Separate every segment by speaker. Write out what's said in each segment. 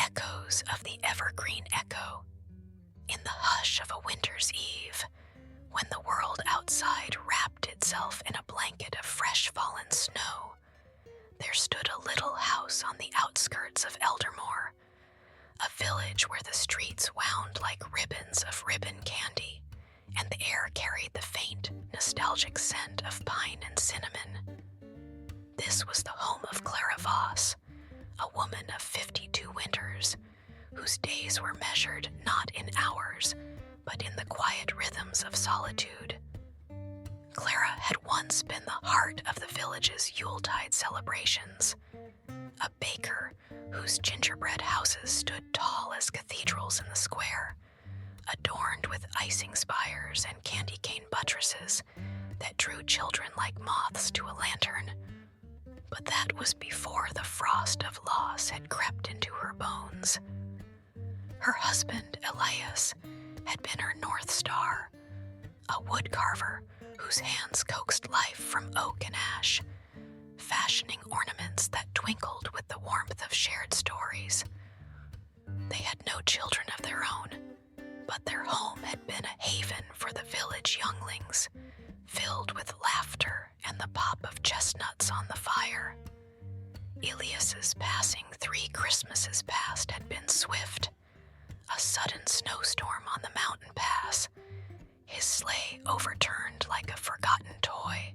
Speaker 1: echoes of the Evergreen Echo. In the hush of a winter's eve, when the world outside wrapped itself in a blanket of fresh fallen snow, there stood a little house on the outskirts of Eldermore, a village where the streets wound like ribbons of ribbon candy, and the air carried the faint, nostalgic scent of pine and cinnamon. This was the home of Clara Voss, a woman of 52 winters, whose days were measured not in hours, but in the quiet rhythms of solitude. Clara had once been the heart of the village's Yuletide celebrations, a baker whose gingerbread houses stood tall as cathedrals in the square, adorned with icing spires and candy cane buttresses that drew children like moths to a lantern. But that was before the frost of loss had crept into her bones. Her husband, Elias, had been her North Star, a woodcarver whose hands coaxed life from oak and ash, fashioning ornaments that twinkled with the warmth of shared stories. They had no children of their own, but their home had been a haven for the village younglings, filled with laughter and the pop of chestnuts on the fire. Elias's passing 3 Christmases past had been swift. A sudden snowstorm on the mountain pass, his sleigh overturned like a forgotten toy.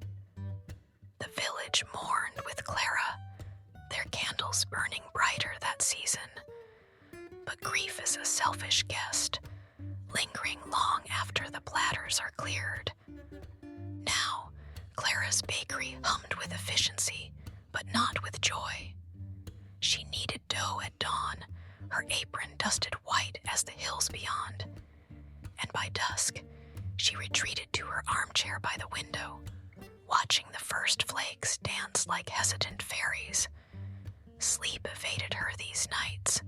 Speaker 1: The village mourned with Clara, their candles burning brighter that season. But grief is a selfish guest, lingering long after the platters are cleared. Now, Clara's bakery hummed with efficiency, but not with joy. She kneaded dough at dawn, her apron dusted white as the hills beyond, and by dusk, she retreated to her armchair by the window, watching the first flakes dance like hesitant fairies. Sleep evaded her these nights,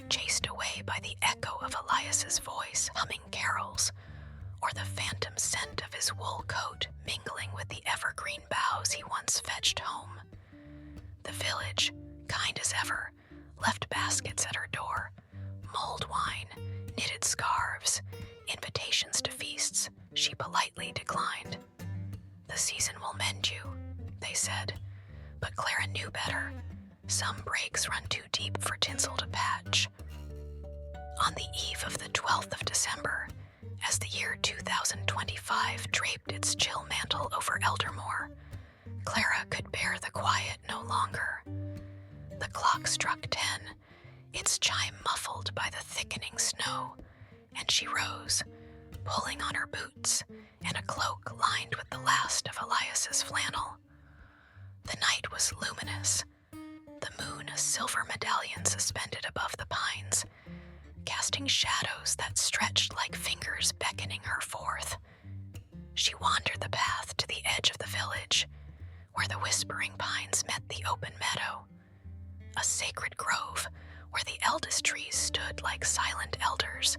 Speaker 1: chased away by the echo of Elias's voice humming carols, or the phantom scent of his wool coat mingling with the evergreen boughs he once fetched home. The village, kind as ever, left baskets at her door, mulled wine, knitted scarves, invitations to feasts she politely declined. The season will mend you, they said, but Clara knew better. Some breaks run too deep for tinsel to patch. On the eve of the 12th of December, as the year 2025 draped its chill mantle over Eldermore, Clara could bear the quiet no longer. The clock struck 10, its chime muffled by the thickening snow, and she rose, pulling on her boots and a cloak lined with the last of Elias's flannel. The night was luminous, the moon a silver medallion suspended above the pines, casting shadows that stretched like fingers beckoning her forth. She wandered the path to the edge of the village, where the whispering pines met the open meadow, a sacred grove where the eldest trees stood like silent elders,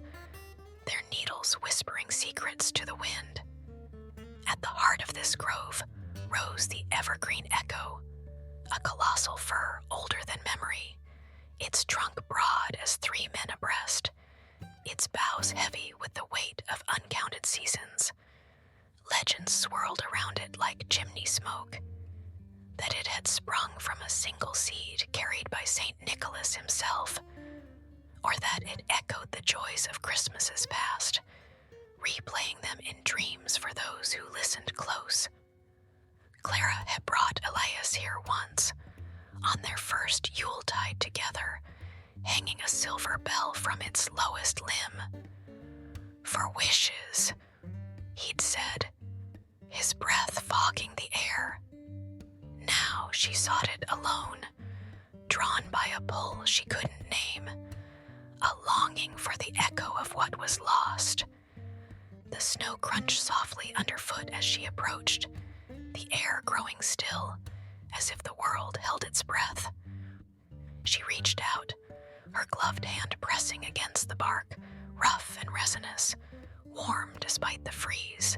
Speaker 1: their needles whispering secrets to the wind. At the heart of this grove rose the Evergreen Echo, a colossal fir older than memory, its trunk broad as 3 men abreast, its boughs heavy with the weight of uncounted seasons. Legends swirled around it like chimney smoke, that it had sprung from a single seed carried by St. Nicholas himself, or that it echoed the joys of Christmases past, replaying them in dreams for those who listened close. Clara had brought Elias here once, on their first Yuletide together, hanging a silver bell from its lowest limb. "For wishes," he'd said, his breath fogging the air. Now she sought it alone, drawn by a pull she couldn't name, a longing for the echo of what was lost. The snow crunched softly underfoot as she approached, the air growing still, as if the world held its breath. She reached out, her gloved hand pressing against the bark, rough and resinous, warm despite the freeze.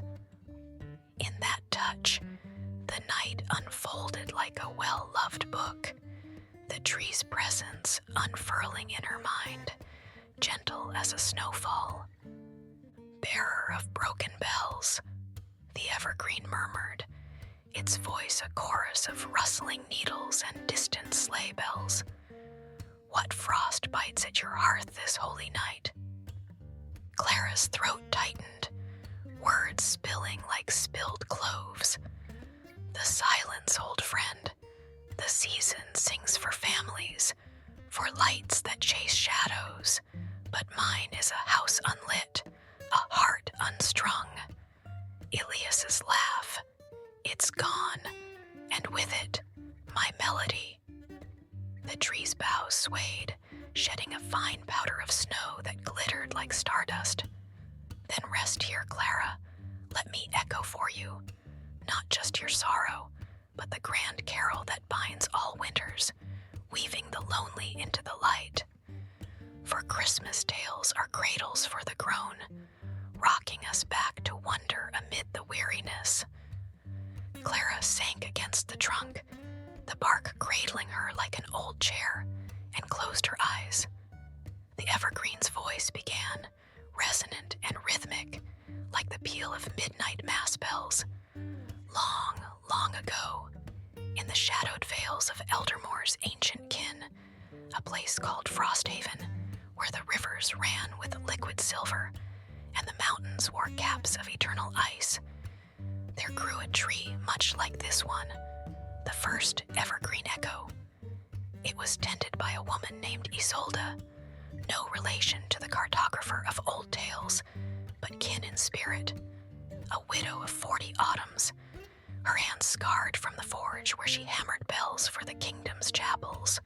Speaker 1: In that touch, the night unfolded like a well-loved book, the tree's presence unfurling in her mind, gentle as a snowfall. Bearer of broken bells, the evergreen murmured, its voice a chorus of rustling needles and distant sleigh bells. What frost bites at your hearth this holy night? Clara's throat tightened, words spilling like spilled cloves. The silence, old friend. The season sings for families, for lights that chase shadows, but mine is a house unlit, a heart unstrung. Ilias's laugh, it's gone, and with it, my melody. The tree's boughs swayed, shedding a fine powder of snow that glittered like stardust. Then rest here, Clara. Let me echo for you, not just your sorrow, but the grand carol that binds all winters, weaving the lonely into the light. For Christmas tales are cradles for the grown, rocking us back to wonder amid the weariness. Clara sank against the trunk, the bark cradling her like an old chair, and closed her eyes. The evergreen's voice began, resonant and rhythmic, like the peal of midnight mass bells. Long, long ago, in the shadowed vales of Eldermore's ancient kin, a place called Frosthaven, where the rivers ran with liquid silver and the mountains wore caps of eternal ice, there grew a tree much like this one, the first Evergreen Echo. It was tended by a woman named Isolde, no relation to the cartographer of old tales, but kin in spirit, a widow of 40 autumns, her hands scarred from the forge where she hammered bells for the kingdom's chapels.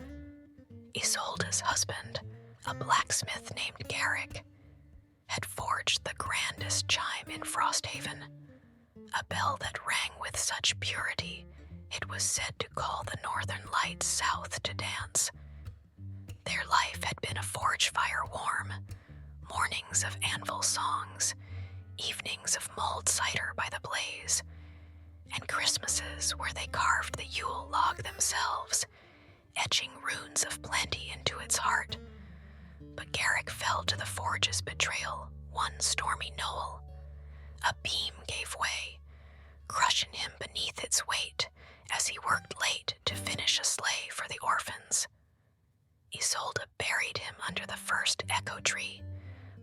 Speaker 1: Isolde's husband, a blacksmith named Garrick, had forged the grandest chime in Frosthaven, a bell that rang with such purity it was said to call the northern lights south to dance. Their life had been a forge fire warm, mornings of anvil songs, evenings of mulled cider by the blaze, and Christmases where they carved the Yule log themselves, etching runes of plenty into its heart. But Garrick fell to the forge's betrayal one stormy knoll. A beam gave way, crushing him beneath its weight as he worked late to finish a sleigh for the orphans. Isolde buried him under the first echo tree,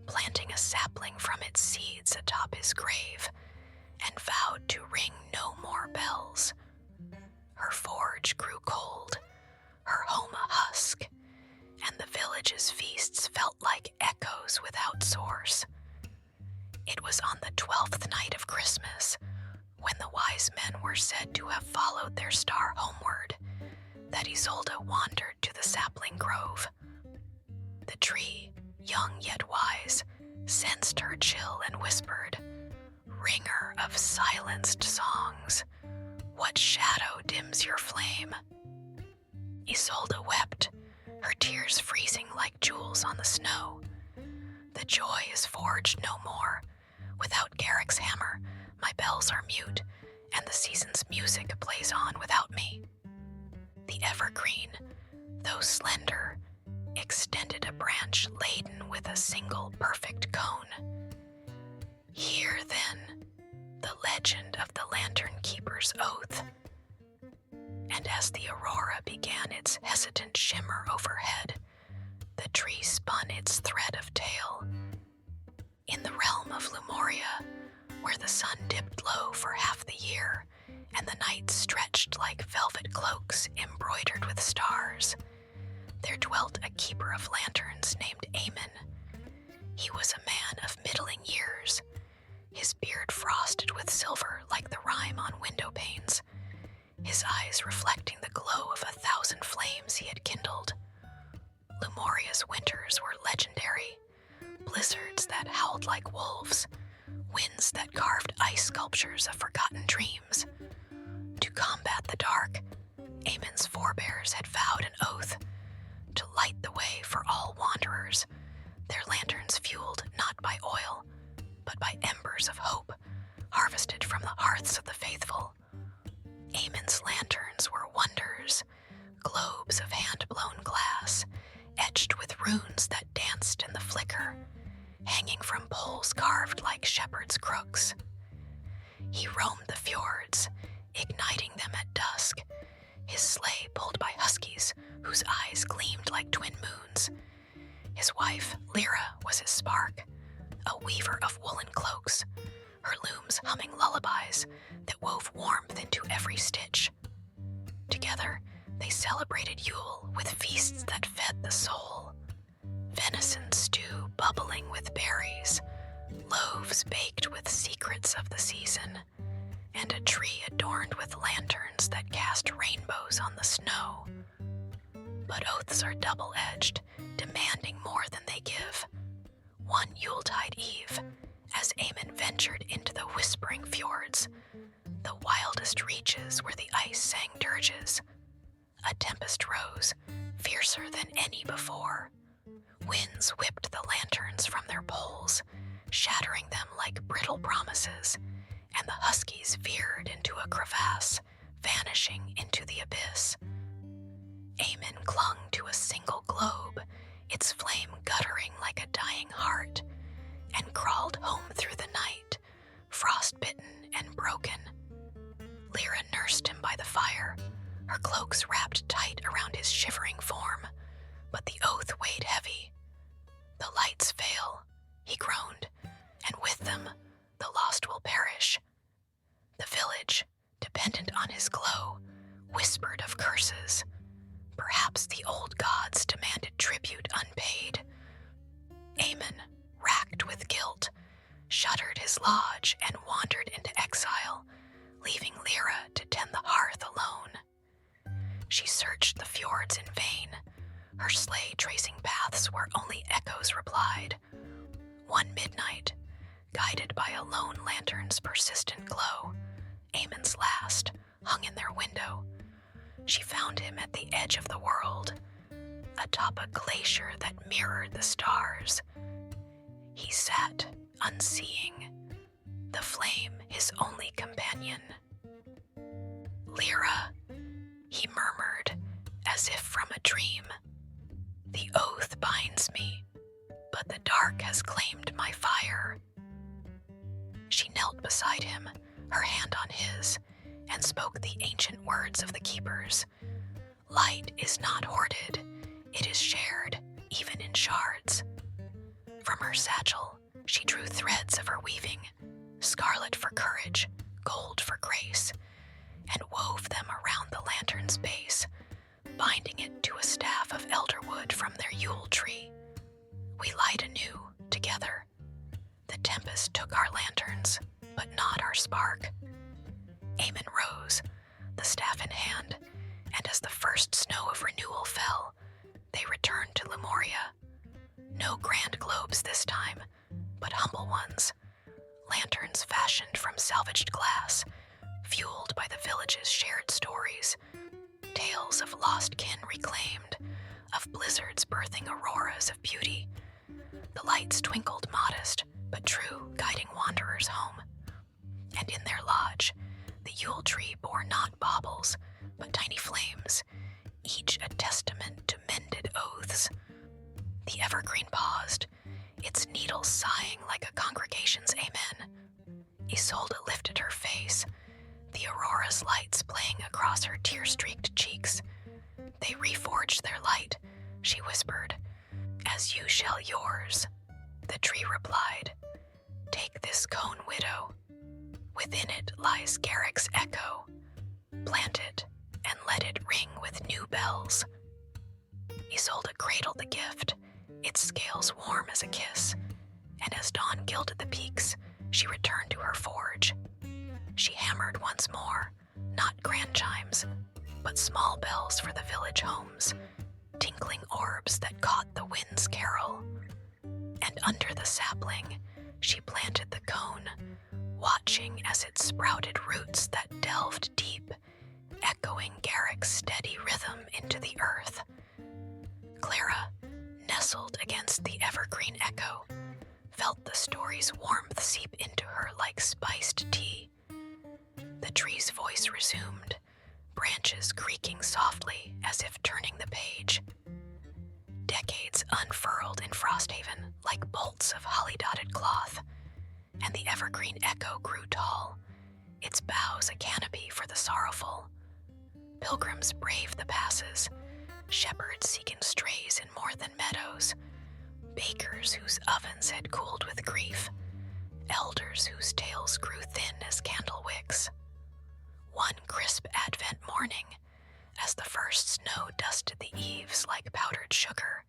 Speaker 1: planting a sapling from its seeds atop his grave, and vowed to ring no more bells. Her forge grew cold, her home a husk, and the village's feasts felt like echoes without source. It was on the 12th night of Christmas, when the wise men were said to have followed their star homeward, that Isolde wandered to the sapling grove. The tree, young yet wise, sensed her chill and whispered, "Ringer of silenced songs, what shadow dims your flame?" Isolde wept, her tears freezing like jewels on the snow. The joy is forged no more. Without Garrick's hammer, my bells are mute, and the season's music plays on without me. The evergreen, though slender, extended a branch laden with a single perfect cone. Hear, then, the legend of the lantern keeper's oath. And as the aurora began its hesitant shimmer overhead, the tree spun its thread of tale. In the realm of Lemuria, where the sun dipped low for half the year, and the nights stretched like velvet cloaks embroidered with stars, there dwelt a keeper of lanterns named Aemon. He was a man of middling years, his beard frosted with silver like the rime on window panes, his eyes reflecting the glow of 1,000 flames he had kindled. Lemuria's winters were legendary, blizzards that howled like wolves, winds that carved ice sculptures of forgotten dreams. To combat the dark, Aemon's forebears had vowed an oath to light the way for all wanderers, their lanterns fueled not by oil, but by embers of hope harvested from the hearths of the faithful. Aemon's lanterns were wonders, globes of hand-blown runes that danced in the flicker, hanging from poles carved like shepherd's crooks. He roamed the fjords, igniting them at dusk, his sleigh pulled by huskies whose eyes gleamed like twin moons. His wife, Lyra, was his spark, a weaver of woolen cloaks, her looms humming lullabies that wove warmth into every stitch. Together, they celebrated Yule with feasts that fed the soul. Venison stew bubbling with berries, loaves baked with secrets of the season, and a tree adorned with lanterns that cast rainbows on the snow. But oaths are double-edged, demanding more than they give. One Yuletide Eve, as Eamon ventured into the whispering fjords, the wildest reaches where the ice sang dirges, a tempest rose, fiercer than any before. Winds whipped the lanterns from their poles, shattering them like brittle promises, and the huskies veered into a crevasse, vanishing into the abyss. Eamon clung to a single globe, its flame guttering like a dying heart, and crawled home through the night, frost-bitten and broken. Lyra nursed him by the fire, her cloaks wrapped tight around his shivering form, but the oath weighed heavy. The lights fail, he groaned, and with them, the lost will perish. The village, dependent on his glow, whispered of curses. Perhaps the old gods demanded tribute unpaid. Eamon, racked with guilt, shuttered his lodge and wandered into exile, leaving Lyra to tend the hearth alone. She searched the fjords in vain, her sleigh tracing paths where only echoes replied. One midnight, guided by a lone lantern's persistent glow, Eamon's last, hung in their window. She found him at the edge of the world, atop a glacier that mirrored the stars. He sat, unseeing, the flame his only companion. Lyra, he murmured, as if from a dream. The oath binds me, but the dark has claimed my fire. She knelt beside him, her hand on his, and spoke the ancient words of the keepers. Light is not hoarded, it is shared, even in shards. From her satchel, she drew threads of her weaving, scarlet for courage, gold for grace, and wove them around the lantern's base, binding it to a staff of elderwood from their Yule tree. We light anew, together. The tempest took our lanterns, but not our spark. Eamon rose, the staff in hand, and as the first snow of renewal fell, they returned to Lemuria. No grand globes this time, but humble ones, lanterns fashioned from salvaged glass, fueled by the village's shared stories, tales of lost kin reclaimed, of blizzards birthing auroras of beauty. The lights twinkled modest, but true, guiding wanderers home. And in their lodge, the Yule tree bore not baubles, but tiny flames, each a testament to mended oaths. The evergreen paused, its needles sighing like a congregation's amen. Isolde lifted her face, the aurora's lights playing across her tear-streaked cheeks. They reforged their light, she whispered. As you shall yours, the tree replied. Take this cone, widow. Within it lies Garrick's echo. Plant it, and let it ring with new bells. Isolde cradled the gift, its scales warm as a kiss, and as dawn gilded the peaks, she returned to her forge. She hammered once more, not grand chimes, but small bells for the village homes, tinkling orbs that caught the wind's carol. And under the sapling, she planted the cone, watching as it sprouted roots that delved deep, echoing Garrick's steady rhythm into the earth. Clara, nestled against the Evergreen Echo, felt the story's warmth seep into her like spiced tea. The tree's voice resumed, branches creaking softly as if turning the page. Decades unfurled in Frosthaven like bolts of holly-dotted cloth, and the Evergreen Echo grew tall, its boughs a canopy for the sorrowful. Pilgrims braved the passes, shepherds seeking strays in more than meadows, bakers whose ovens had cooled with grief, elders whose tales grew thin as candle wicks. One crisp Advent morning, as the first snow dusted the eaves like powdered sugar,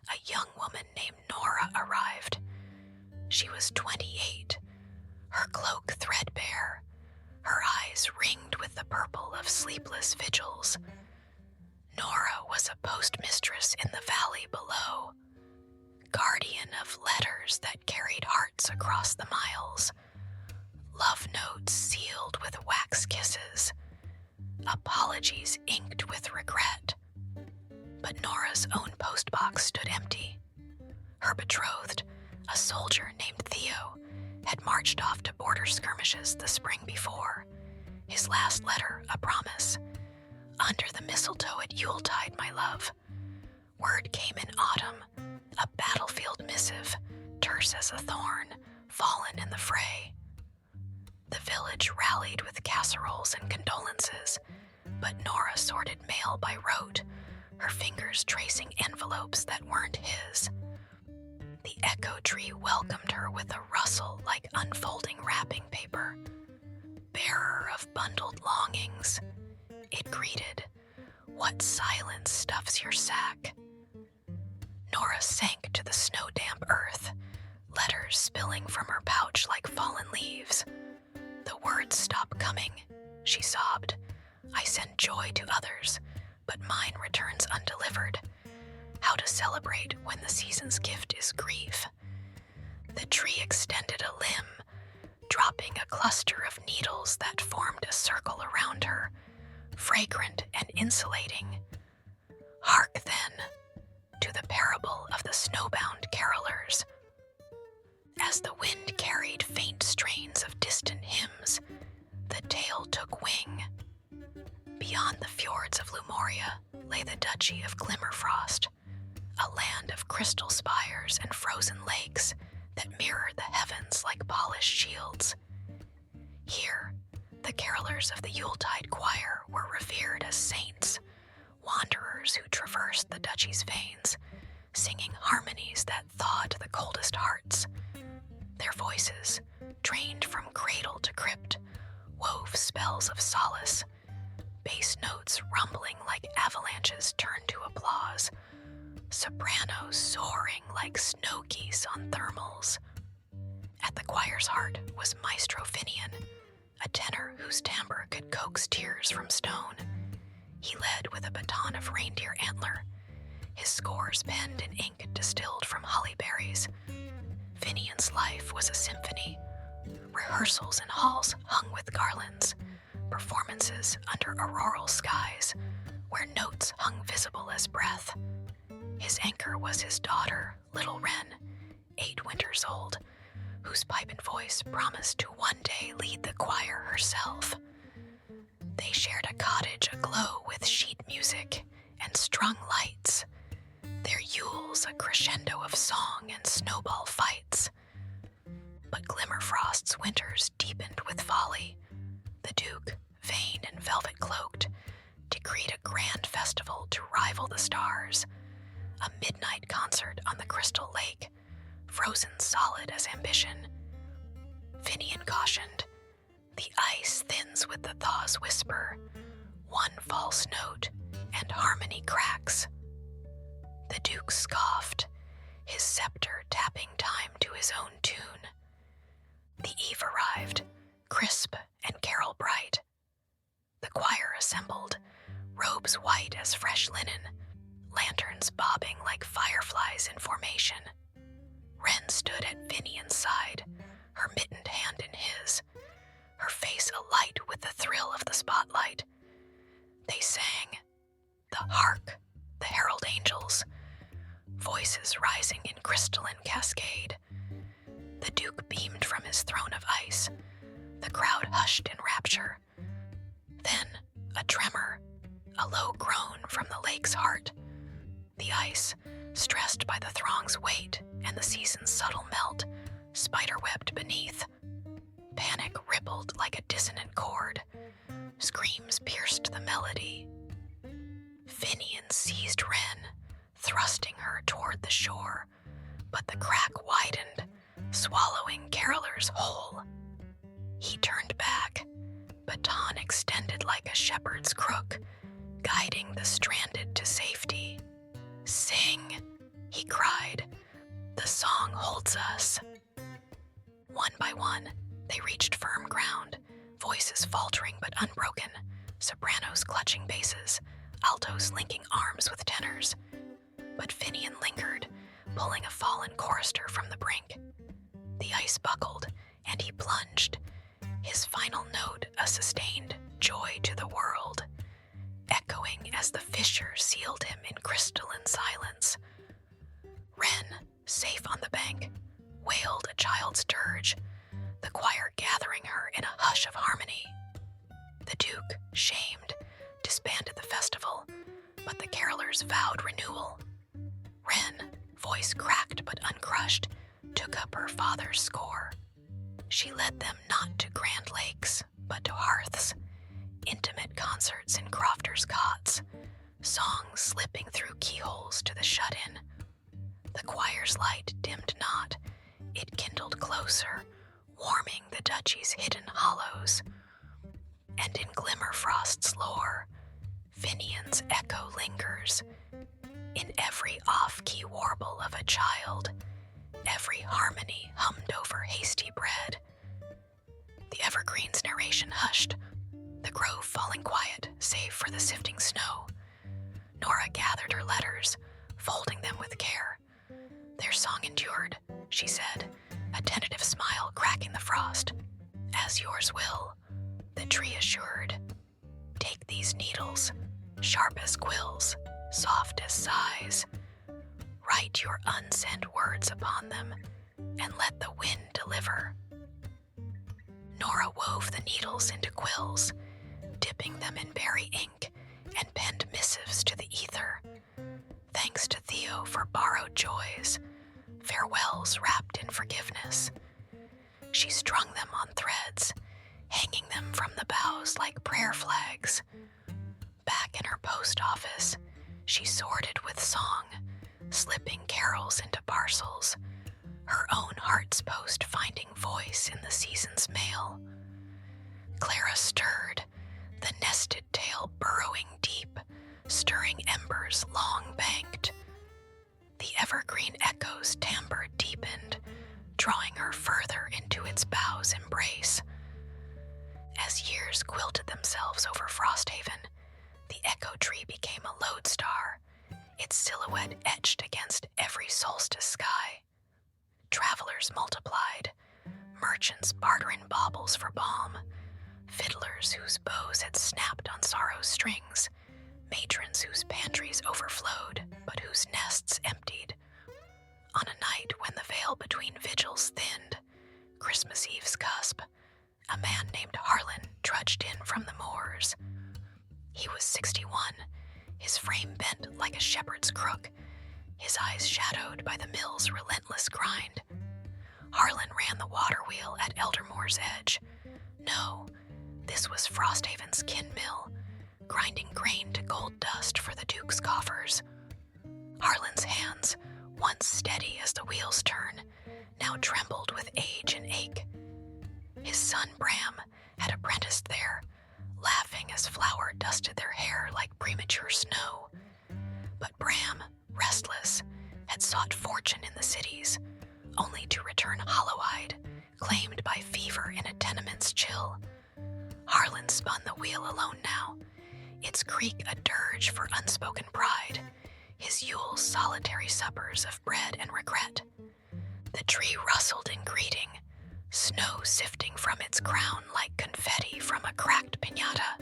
Speaker 1: a young woman named Nora arrived. She was 28, her cloak threadbare, her eyes ringed with the purple of sleepless vigils. Nora was a postmistress in the valley below, guardian of letters that carried hearts across the miles, love notes sealed with wax kisses, apologies inked with regret. But Nora's own postbox stood empty. Her betrothed, a soldier named Theo, had marched off to border skirmishes the spring before, his last letter a promise. Under the mistletoe at Yuletide, my love. Word came in autumn, a battlefield missive, terse as a thorn, fallen in the fray. The village rallied with casseroles and condolences, but Nora sorted mail by rote, her fingers tracing envelopes that weren't his. The echo tree welcomed her with a rustle like unfolding wrapping paper. Bearer of bundled longings, it greeted, "What silence stuffs your sack?" Nora sank to the snow-damp earth, letters spilling from her pouch like fallen leaves. "The words stop coming," she sobbed. "I send joy to others, but mine returns undelivered. How to celebrate when the season's gift is grief?" The tree extended a limb, dropping a cluster of needles that formed a circle around her, fragrant and insulating. Hark, then, to the parable of the snowbound carolers. As the wind carried faint strains of distant hymns, the tale took wing. Beyond the fjords of Lumoria lay the duchy of Glimmerfrost, a land of crystal spires and frozen lakes that mirrored the heavens like polished shields. Here, the carolers of the Yuletide choir were revered as saints, wanderers who traversed the duchy's veins, singing harmonies that thawed the coldest hearts. Their voices, trained from cradle to crypt, wove spells of solace, bass notes rumbling like avalanches turned to applause, sopranos soaring like snow geese on thermals. At the choir's heart was Maestro Finian, a tenor whose timbre could coax tears from stone. He led with a baton of reindeer antler, his scores penned in ink distilled from holly berries. Finian's life was a symphony, rehearsals in halls hung with garlands, performances under auroral skies, where notes hung visible as breath. His anchor was his daughter, little Wren, 8 winters old, whose pipe and voice promised to one day lead the choir herself. They shared a cottage aglow with sheet music and strung lights, their Yules a crescendo of song and snowball fights. But Glimmerfrost's winters deepened with folly. The Duke, vain and velvet-cloaked, decreed a grand festival to rival the stars, a midnight concert on the Crystal Lake, frozen solid as ambition. Finian cautioned, "The ice thins with the thaw's whisper, one false note, and harmony cracks." The Duke scoffed, his scepter tapping time to his own tune. The eve arrived, crisp and carol bright. The choir assembled, robes white as fresh linen, lanterns bobbing like fireflies in formation. Wren stood at Finian's side, her mittened hand in his, her face alight with the thrill of the spotlight. They sang, the hark, the herald angels, voices rising in crystalline cascade. The Duke beamed from his throne of ice. The crowd hushed in rapture. Then, a tremor, a low groan from the lake's heart. The ice, stressed by the throng's weight and the season's subtle melt, spiderwebbed beneath. Panic rippled like a dissonant chord. Screams pierced the melody. Finian seized Wren, thrusting her toward the shore, but the crack widened, swallowing Caroler's whole. He turned back, baton extended like a shepherd's crook, guiding the stranded to safety. "Sing," he cried. "The song holds us." One by one, they reached firm ground, voices faltering but unbroken, sopranos clutching basses, altos linking arms with tenors. But Finian lingered, pulling a fallen chorister from the brink. The ice buckled, and he plunged, his final note a sustained joy to the world, echoing as the fissure sealed him in crystalline silence. Wren, safe on the bank, wailed a child's dirge, the choir gathering her in a hush of harmony. The Duke, shamed, disbanded the festival, but the carolers vowed renewal. Wren, voice cracked but uncrushed, took up her father's score. She led them not to grand lakes, but to hearths, intimate concerts in crofters' cots, songs slipping through keyholes to the shut-in. The choir's light dimmed not, it kindled closer, warming the duchy's hidden hollows. And in Glimmerfrost's lore, Finian's echo lingers, in every off-key warble of a child, every harmony hummed over hasty bread. The Evergreen's narration hushed, the grove falling quiet, save for the sifting snow. Nora gathered her letters, folding them with care. Their song endured, she said, a tentative smile cracking the frost. "As yours will," the tree assured. "Take these needles, sharp as quills, soft as sighs. Write your unsent words upon them, and let the wind deliver." Nora wove the needles into quills, dipping them in berry ink, and penned missives to the ether. Thanks to Theo for borrowed joys, farewells wrapped in forgiveness. She strung them on threads, hanging them from the boughs like prayer flags. Back in her post office, she sorted with song, slipping carols into parcels, her own heart's post finding voice in the season's mail. Clara stirred, the nested tail burrowing deep, stirring embers long banked. The evergreen echo's timbre deepened, drawing her further into its bough's embrace. As years quilted themselves over Frosthaven, the echo tree became a lodestar, its silhouette etched against every solstice sky. Travelers multiplied, merchants bartering baubles for balm, fiddlers whose bows had snapped on sorrow's strings, matrons whose pantries overflowed, but whose nests emptied. On a night when the veil between vigils thinned, Christmas Eve's cusp, a man named Harlan trudged in from the moors. He was 61, his frame bent like a shepherd's crook, his eyes shadowed by the mill's relentless grind. Harlan ran the water wheel at Eldermoor's edge. No, this was Frosthaven's kin mill, grinding grain to gold dust for the Duke's coffers. Harlan's hands, once steady as the wheels turn, now trembled with age and ache. His son Bram had apprenticed there, laughing as flour dusted their hair like premature snow. But Bram, restless, had sought fortune in the cities, only to return hollow-eyed, claimed by fever in a tenement's chill. Harlan spun the wheel alone now, its creak a dirge for unspoken pride, his Yule's solitary suppers of bread and regret. The tree rustled in greeting, snow sifting from its crown like confetti from a cracked piñata.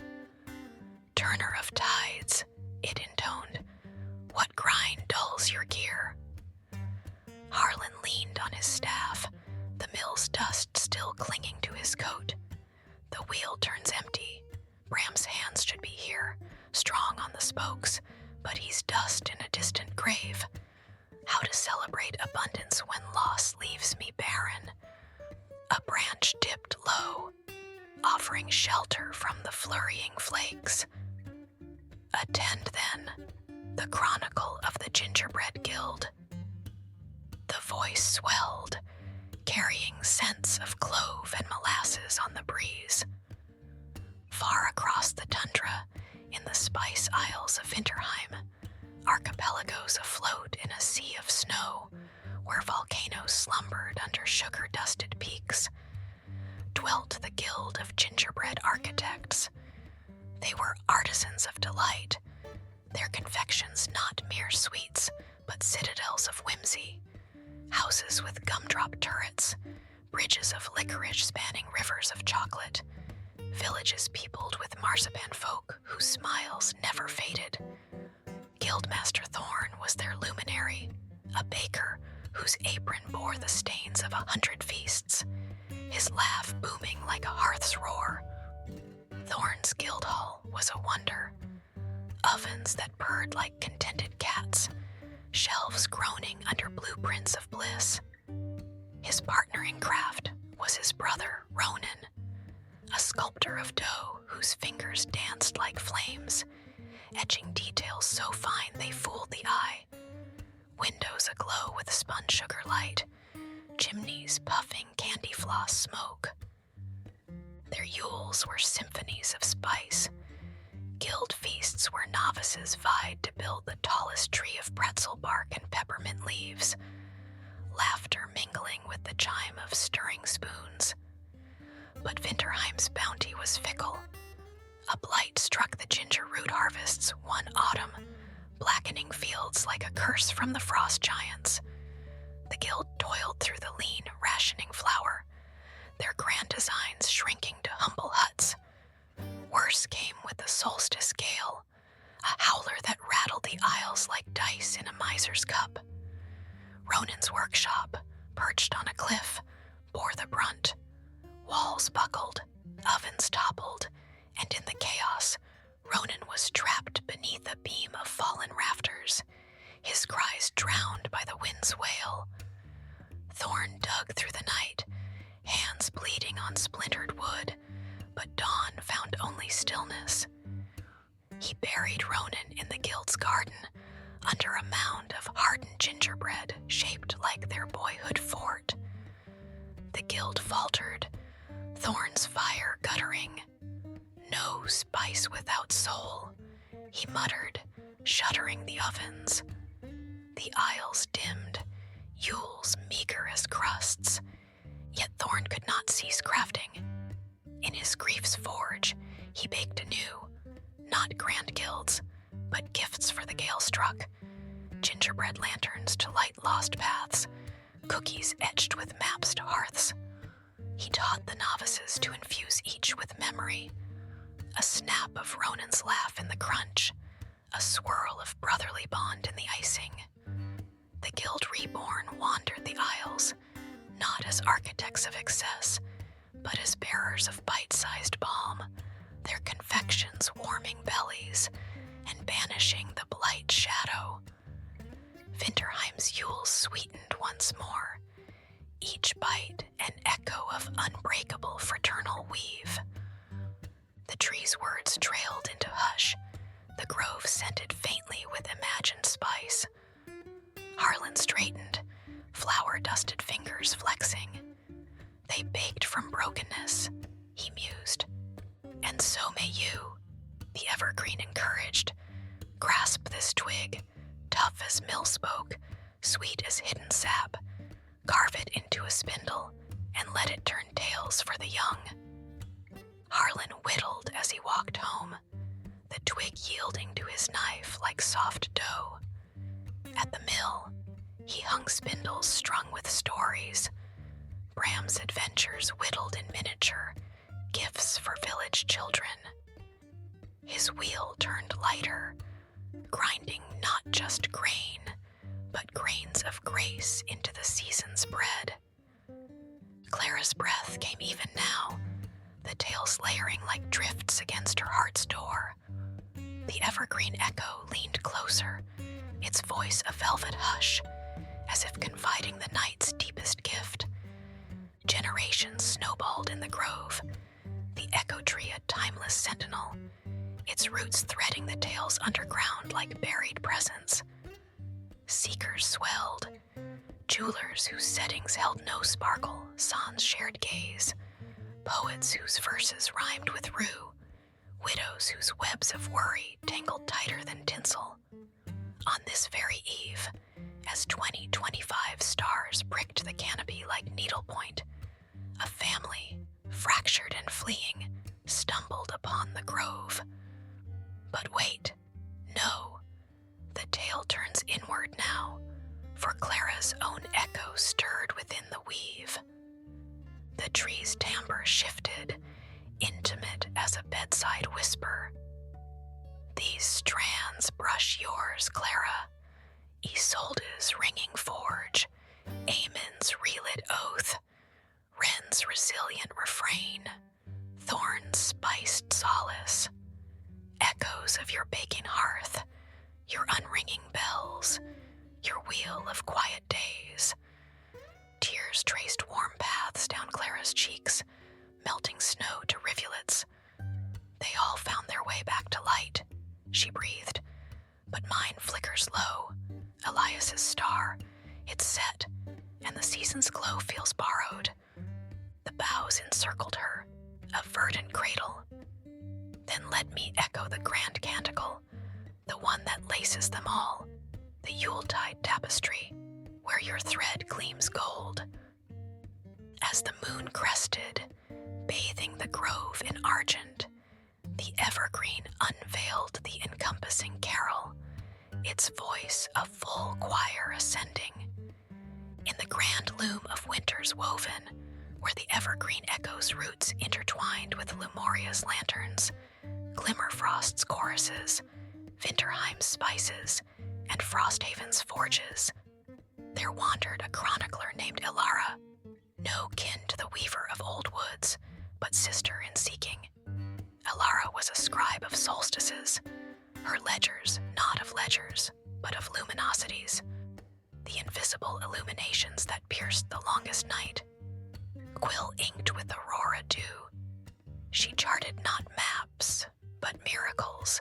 Speaker 1: "Turner of tides," it intoned, "what grind dulls your gear?" Harlan leaned on his staff, the mill's dust still clinging to his coat. The wheel turns empty. Bram's hands should be here, strong on the spokes, but he's dust in a distant grave. How to celebrate abundance when loss leaves me barren. A branch dipped low, offering shelter from the flurrying flakes. Attend then, the chronicle of the gingerbread guild. The voice swelled, carrying scents of clove and molasses on the breeze. Far across the tundra, in the spice isles of Winterheim, archipelagos afloat in a sea of snow, where volcanoes slumbered under sugar-dusted peaks, dwelt the guild of gingerbread architects. They were artisans of delight, their confections not mere sweets, but citadels of whimsy, houses with gumdrop turrets, bridges of licorice spanning rivers of chocolate, villages peopled with marzipan folk whose smiles never faded. Guildmaster Thorn was their luminary, a baker whose apron bore the stains of 100 feasts, his laugh booming like a hearth's roar. Thorn's guild hall was a wonder. Ovens that purred like contented cats, shelves groaning under blueprints of bliss. His partner in craft was his brother, Ronan, a sculptor of dough whose fingers danced like flames, etching details so fine they fooled the eye. Windows aglow with spun sugar light, chimneys puffing candy floss smoke. Their Yules were symphonies of spice. Guild feasts where novices vied to build the tallest tree of pretzel bark and peppermint leaves, laughter mingling with the chime of stirring spoons. But Winterheim's bounty was fickle. A blight struck the ginger root harvests one autumn, blackening fields like a curse from the frost giants. The guild toiled through the lean, rationing flour, their grand designs shrinking to humble huts. Worse came with the solstice gale, a howler that rattled the aisles like dice in a miser's cup. Ronan's workshop, perched on a cliff, bore the brunt. Walls buckled, ovens toppled, and in the chaos, Ronan was trapped beneath a beam of fallen rafters, his cries drowned by the wind's wail. Thorn dug through the night, hands bleeding on splintered wood, but dawn found only stillness. He buried Ronan in the guild's garden, under a mound of hardened gingerbread shaped like their boyhood fort. The guild faltered, Thorn's fire guttering. No spice without soul, he muttered, shuddering the ovens. The aisles dimmed, Yule's meager as crusts, yet Thorn could not cease crafting. In his grief's forge, he baked anew, not grand guilds, but gifts for the gale-struck, gingerbread lanterns to light lost paths, cookies etched with maps to hearths. He taught the novices to infuse each with memory, a snap of Ronan's laugh in the crunch, a swirl of brotherly bond in the icing. The guild reborn wandered the aisles, not as architects of excess, but as bearers of bite-sized balm, their confections warming bellies and banishing the blight shadow. Winterheim's Yules sweetened once more, each bite an echo of unbreakable fraternal weave. The tree's words trailed into hush, the grove scented faintly with imagined spice. Harlan straightened, flour-dusted fingers flexing. They baked from brokenness, he mused. And so may you, the Evergreen encouraged. Grasp this twig, tough as mill spoke, sweet as hidden sap. Carve it into a spindle, and let it turn tales for the young. Harlan whittled as he walked home, the twig yielding to his knife like soft dough. At the mill, he hung spindles strung with stories, Bram's adventures whittled in miniature, gifts for village children. His wheel turned lighter, grinding not just grain, but grains of grace into the season's bread. Clara's breath came even now, the tales layering like drifts against her heart's door. The Evergreen Echo leaned closer, its voice a velvet hush, seekers swelled. Jewelers whose settings held no sparkle, sans shared gaze. Poets whose verses rhymed with rue. Widows whose webs of worry tangled tighter than tinsel. On this very eve, as 2025 stars pricked the canopy like needlepoint, a family, fractured and fleeing, stumbled upon the grove. But wait, no, the tale turns inward now, for Clara's own echo stirred within the weave. The tree's timbre shifted, intimate as a bedside whisper. These strands brush yours, Clara, Isolde's ringing forge, Amon's relit oath, Wren's resilient refrain, Thorn's spiced solace, echoes of your baking hearth, your unringing bells, your wheel of quiet days. Tears traced warm paths down Clara's cheeks, melting snow to rivulets. They all found their way back to light, she breathed, but mine flickers low, Elias's star, it's set, and the season's glow feels borrowed. The boughs encircled her, a verdant cradle. Then let me echo the grand canticle, the one that laces them all, the Yuletide tapestry, where your thread gleams gold. As the moon crested, bathing the grove in argent, the evergreen unveiled the encompassing carol, its voice a full choir ascending. In the grand loom of winter's woven, where the evergreen echo's roots intertwined with Lumoria's lanterns, Glimmerfrost's choruses, Winterheim's spices, and Frosthaven's forges, there wandered a chronicler named Elara, no kin to the weaver of old woods, but sister in seeking. Elara was a scribe of solstices, her ledgers not of ledgers, but of luminosities, the invisible illuminations that pierced the longest night. Quill inked with aurora dew, she charted not maps, but miracles,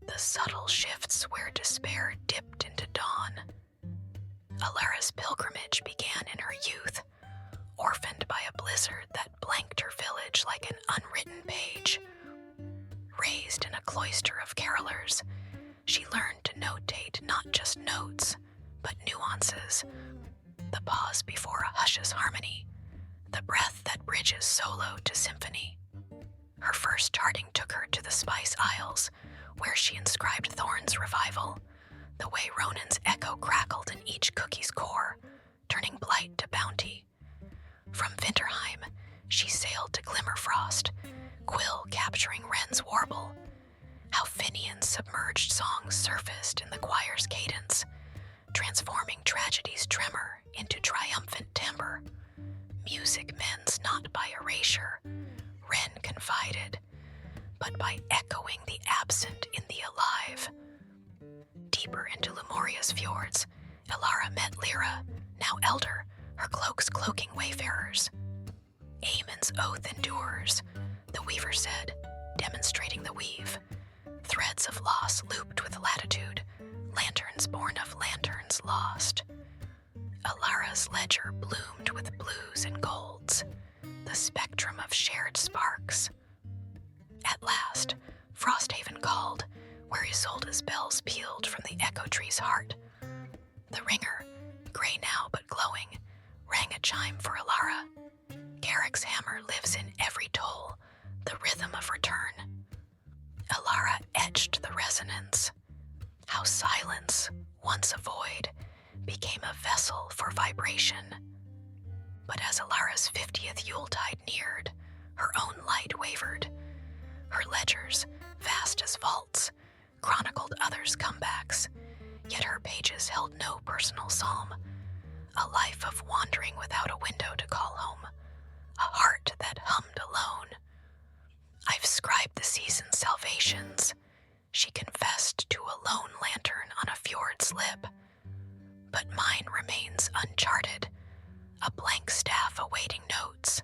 Speaker 1: the subtle shifts where despair dipped into dawn. Alara's pilgrimage began in her youth, orphaned by a blizzard that blanked her village like an unwritten page. Raised in a cloister of carolers, she learned to notate not just notes, but nuances, the pause before a hush's harmony, the breath that bridges solo to symphony. Her first charting took her to the Spice Isles, where she inscribed Thorn's revival, the way Ronan's echo crackled in each cookie's core, turning blight to bounty. From Winterheim, she sailed to Glimmerfrost, Quill capturing Wren's warble. How Finian's submerged songs surfaced in the choir's cadence, transforming tragedy's tremor into triumphant timbre. Music mends not by erasure, Wren confided, but by echoing the absent in the alive. Deeper into Lumoria's fjords, Elara met Lyra, now elder, her cloaks cloaking wayfarers. Amon's oath endures, the weaver said, demonstrating the weave. Threads of loss looped with latitude, lanterns born of lanterns lost. Alara's ledger bloomed with blues and golds, the spectrum of shared sparks. At last, Frosthaven called, where Isolde's bells pealed from the echo tree's heart. The ringer, gray now but glowing, rang a chime for Elara. Garrick's hammer lives in every toll, the rhythm of return. Elara etched the resonance. How silence, once a void, became a vessel for vibration. But as Alara's 50th Yuletide neared, her own light wavered. Her ledgers, vast as vaults, chronicled others' comebacks, yet her pages held no personal psalm. A life of wandering without a window to call home, a heart that hummed alone. I've scribed the season's salvations, she confessed to a lone lantern on a fjord's lip. But mine remains uncharted, a blank staff awaiting notes.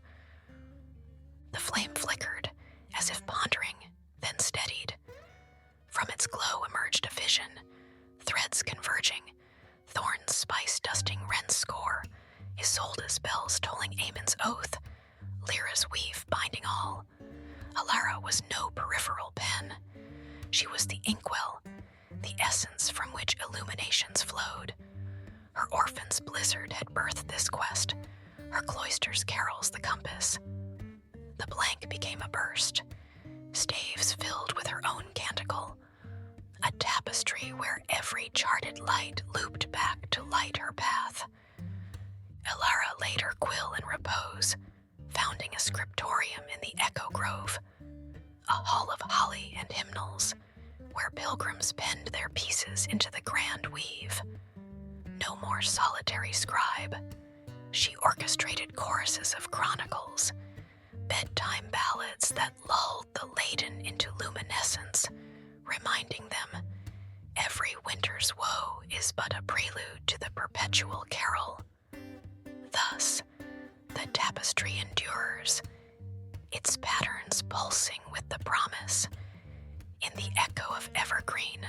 Speaker 1: The flame flickered, as if pondering, then steadied. From its glow emerged a vision, threads converging, bells tolling Amon's oath, Lyra's weave binding all. Alara was no peripheral pen. She was the inkwell, the essence from which illuminations flowed. Her orphan's blizzard had birthed this quest, her cloister's carols the compass. The blank became a burst, staves filled with her own canticle, a tapestry where every charted light looped back to light her path. Alara laid her quill in repose, founding a scriptorium in the Echo Grove, a hall of holly and hymnals, where pilgrims penned their pieces into the grand weave. No more solitary scribe. She orchestrated choruses of chronicles, bedtime ballads that lulled the laden into luminescence, reminding them every winter's woe is but a prelude to the perpetual carol. Thus, the tapestry endures, its patterns pulsing with the promise. In the echo of Evergreen,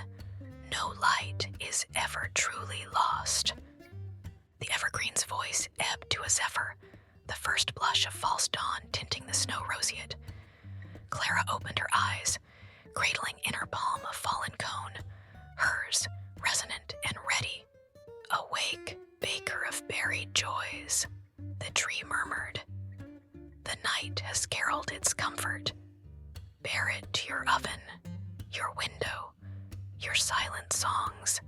Speaker 1: no light is ever truly lost. The evergreen's voice ebbed to a zephyr, the first blush of false dawn tinting the snow roseate. Clara opened her eyes, cradling in her palm a fallen cone, hers resonant and ready. Awake, baker of buried joys, the tree murmured. The night has caroled its comfort. Bear it to your oven, your window, your silent songs.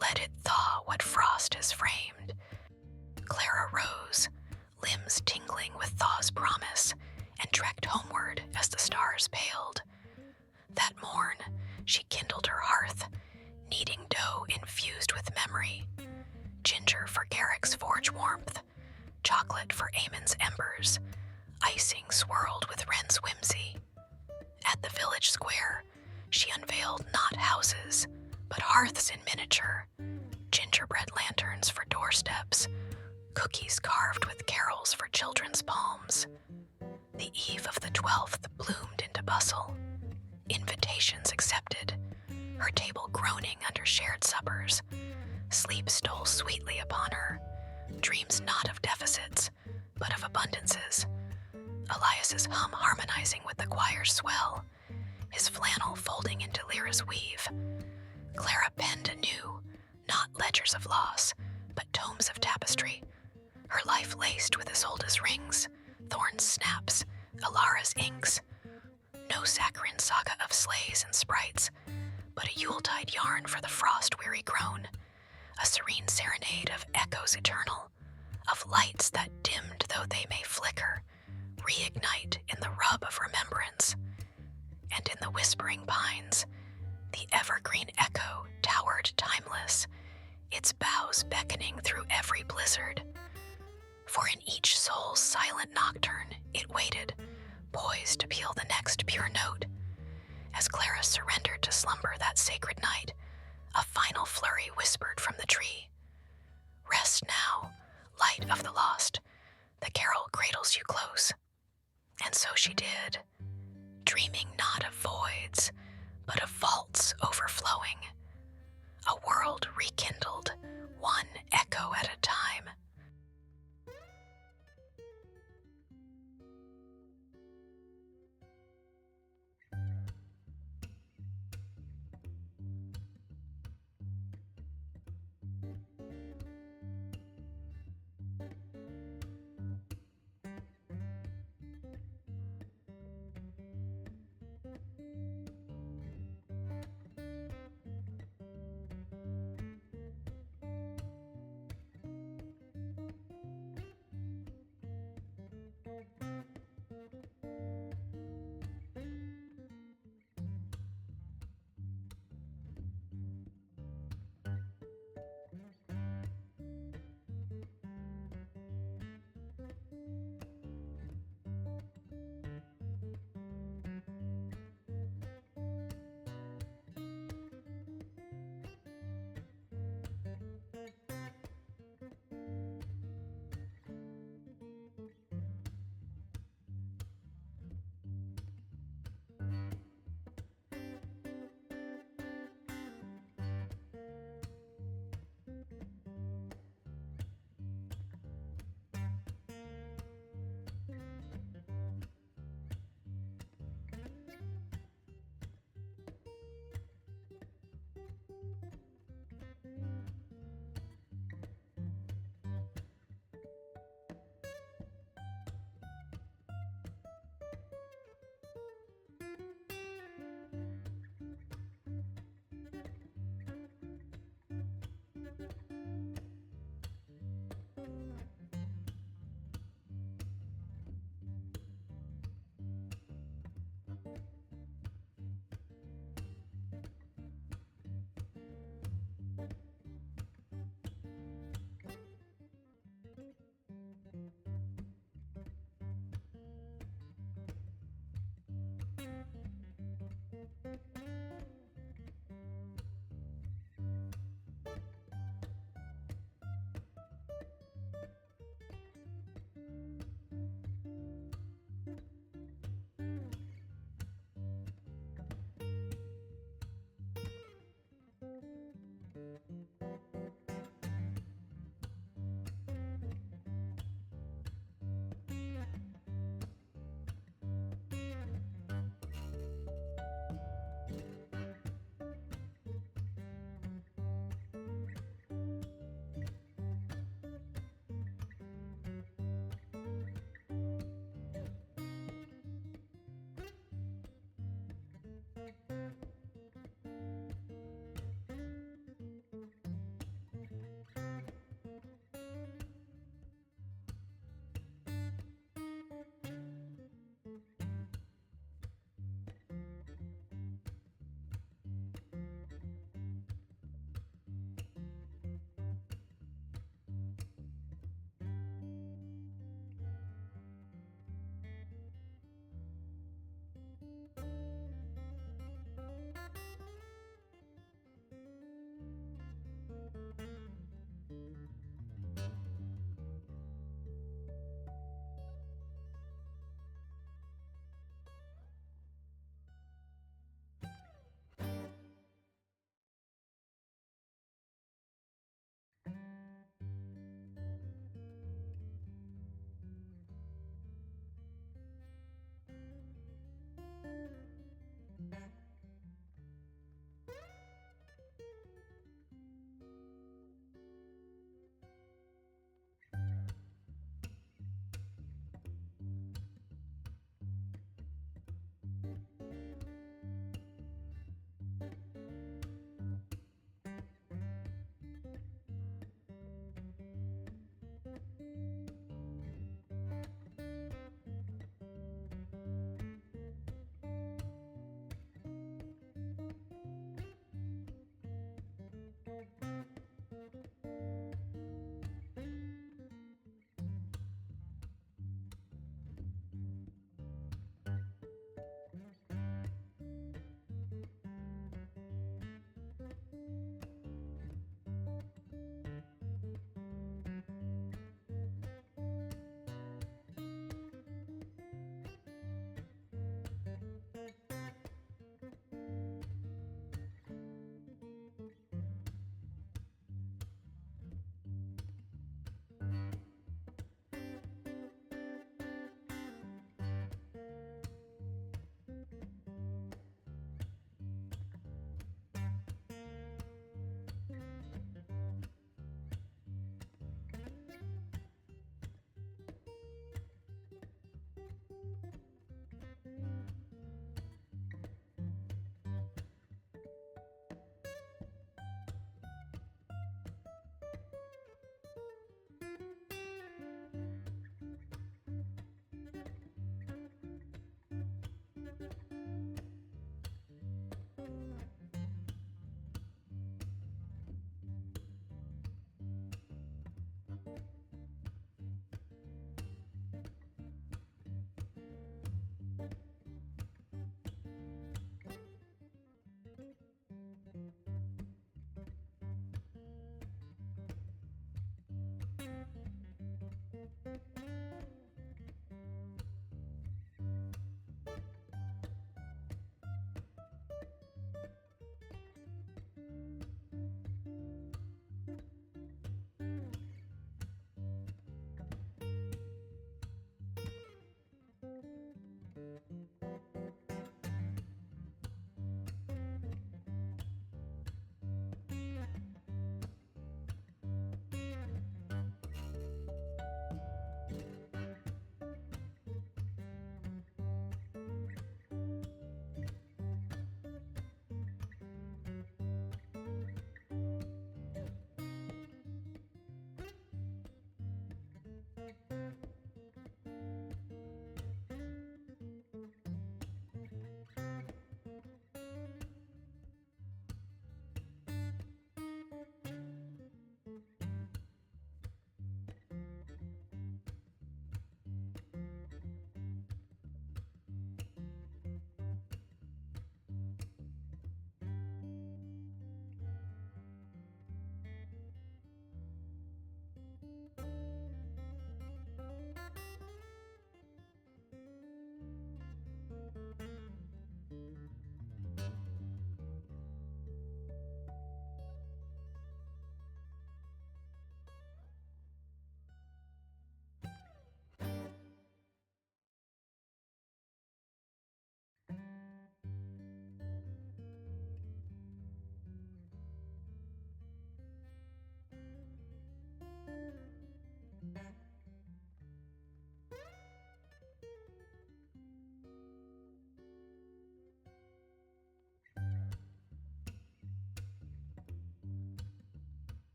Speaker 1: Let it thaw what frost has framed. Clara rose, limbs tingling with thaw's promise, and trekked homeward as the stars paled. That morn, she kindled her hearth, kneading dough infused with memory, ginger for Garrick's forge warmth, chocolate for Amon's embers, icing swirled with Wren's whimsy. At the village square, she unveiled not houses, but hearths in miniature, gingerbread lanterns for doorsteps, cookies carved with carols for children's palms. The eve of the 12th bloomed into bustle, invitations accepted, her table groaning under shared suppers. Sleep stole sweetly upon her, dreams not of deficits, but of abundances. Elias's hum harmonizing with the choir's swell, his flannel folding into Lyra's weave. Clara penned anew, not ledgers of loss, but tomes of tapestry, her life laced with Isolde's rings, Thorn's snaps, Alara's inks. No saccharine saga of sleighs and sprites, but a Yuletide yarn for the frost-weary crone, a serene serenade of echoes eternal, of lights that dimmed though they may flicker, reignite in the rub of remembrance. And in the whispering pines, the evergreen echo towered timeless, its boughs beckoning through every blizzard. For in each soul's silent nocturne it waited, poised to peal the next pure note. As Clara surrendered to slumber that sacred night, a final flurry whispered from the tree. Rest now, light of the lost, the carol cradles you close. And so she did, dreaming not of voids, but of vaults overflowing. A world rekindled, one